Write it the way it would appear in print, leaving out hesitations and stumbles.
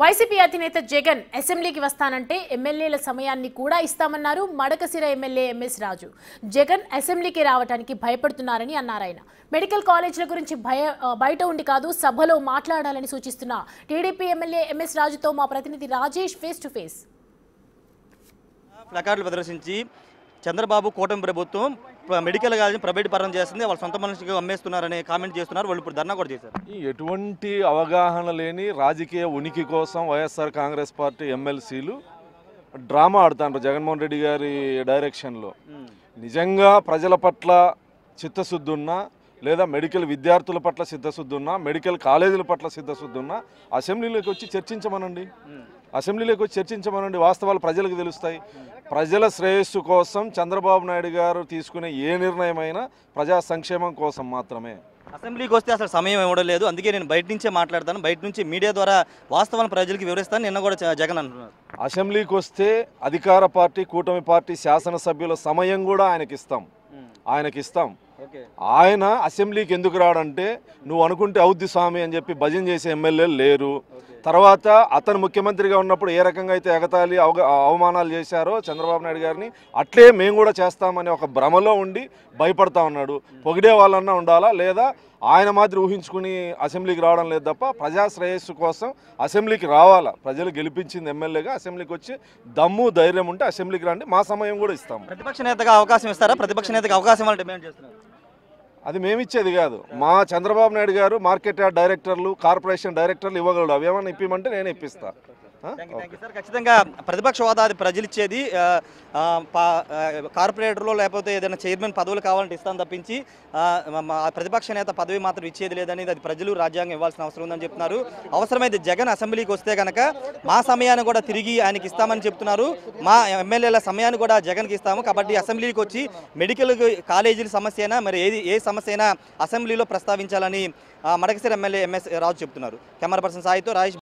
YCP అధినేత జగన్ అసెంబ్లీకి వస్తానంటే ఎమ్మెల్యేల సమయాన్ని కూడా ఇస్తామన్నారు మడకసిర ఎమ్మెల్యే ఎంఎస్ రాజు. జగన్ అసెంబ్లీకి రావడానికి భయపడుతున్నారని అన్నారు. ఆయన మెడికల్ కాలేజీల గురించి బయట ఉండి కాదు సభలో మాట్లాడాలని సూచిస్తున్న టీడీపీ ఎమ్మెల్యే ఎంఎస్ రాజుతో మా ప్రతినిధి రాజేష్ ఫేస్ టు ఫేస్. ప్లకార్డులు ప్రదర్శించి చంద్రబాబు కూటమి ప్రభుత్వం మెడికల్ కాలేజీని ప్రైవేట్ పరం చేస్తుంది, వాళ్ళ సొంత మనుషులకు అమ్మేస్తున్నారని కామెంట్ చేస్తున్నారు. వాళ్ళు ఇప్పుడు ధర్నా కూడా చేశారు. ఎటువంటి అవగాహన లేని రాజకీయ ఉనికి కోసం వైఎస్ఆర్ కాంగ్రెస్ పార్టీ ఎమ్మెల్సీలు డ్రామా ఆడుతారు జగన్మోహన్ రెడ్డి గారి డైరెక్షన్లో. నిజంగా ప్రజల పట్ల చిత్తశుద్ధి ఉన్నా, లేదా మెడికల్ విద్యార్థుల పట్ల సిద్ధశుద్ధి ఉన్నా, మెడికల్ కాలేజీల పట్ల సిద్ధశుద్ధి ఉన్నా అసెంబ్లీలోకి వచ్చి చర్చించమనండి. వాస్తవాలు ప్రజలకు తెలుస్తాయి. ప్రజల శ్రేయస్సు కోసం చంద్రబాబు నాయుడు గారు తీసుకునే ఏ నిర్ణయమైనా ప్రజా సంక్షేమం కోసం మాత్రమే. అసెంబ్లీకి వస్తే అసలు సమయం ఇవ్వడం లేదు, అందుకే నేను బయట నుంచే మాట్లాడతాను, బయట నుంచి మీడియా ద్వారా వాస్తవాలను ప్రజలకు వివరిస్తాను నిన్న కూడా జగన్ అంటున్నారు. అసెంబ్లీకి వస్తే అధికార పార్టీ కూటమి పార్టీ శాసనసభ్యుల సమయం కూడా ఆయనకి ఇస్తాం. ఆయన అసెంబ్లీకి ఎందుకు రాడంటే నువ్వు అనుకుంటే అవుద్ది స్వామి అని చెప్పి భజన చేసే ఎమ్మెల్యేలు లేరు. తర్వాత అతను ముఖ్యమంత్రిగా ఉన్నప్పుడు ఏ రకంగా అయితే ఎగతాళి అవమానాలు చేశారో చంద్రబాబు నాయుడు గారిని, అట్లే మేము కూడా చేస్తామని ఒక భ్రమలో ఉండి భయపడతా ఉన్నాడు. పొగిడే వాళ్ళన్నా ఉండాలా, లేదా ఆయన మాదిరి ఊహించుకుని అసెంబ్లీకి రావడం లేదు తప్ప ప్రజా శ్రేయస్సు కోసం అసెంబ్లీకి రావాలా. ప్రజలు గెలిపించింది ఎమ్మెల్యేగా, అసెంబ్లీకి వచ్చి దమ్ము ధైర్యం ఉంటే అసెంబ్లీకి రండి, మా సమయం కూడా ఇస్తాము. ప్రతిపక్ష నేతగా అవకాశం ఇస్తారా? ప్రతిపక్ష నేతగా అవకాశం ఇవ్వాలని డిమాండ్ చేస్తున్నారు. అది మేమిచ్చేది కాదు. మా చంద్రబాబు నాయుడు గారు మార్కెట్ యార్డ్ డైరెక్టర్లు, కార్పొరేషన్ డైరెక్టర్లు ఇవ్వగలడు. అవి ఏమన్నా ఇప్పిమంటే నేను ఇప్పిస్తాను. ఖచ్చితంగా ప్రతిపక్ష హోదా అది ప్రజలు ఇచ్చేది. కార్పొరేటర్లో లేకపోతే ఏదైనా చైర్మన్ పదవులు కావాలంటే ఇస్తాను తప్పించి ప్రతిపక్ష నేత పదవి మాత్రం ఇచ్చేది లేదనేది అది ప్రజలు రాజ్యాంగం ఇవ్వాల్సిన అవసరం ఉందని చెప్తున్నారు. అవసరమైతే జగన్ అసెంబ్లీకి వస్తే కనుక మా సమయాన్ని కూడా తిరిగి ఆయనకి ఇస్తామని చెప్తున్నారు. మా ఎమ్మెల్యేల సమయాన్ని కూడా జగన్కి ఇస్తాము కాబట్టి అసెంబ్లీకి వచ్చి మెడికల్ కాలేజీల సమస్య అయినా మరి ఏ సమస్య అయినా అసెంబ్లీలో ప్రస్తావించాలని మడకసిర ఎమ్మెల్యే ఎంఎస్ రాజు చెప్తున్నారు. కెమెరా పర్సన్ సాయితో రాజేష్.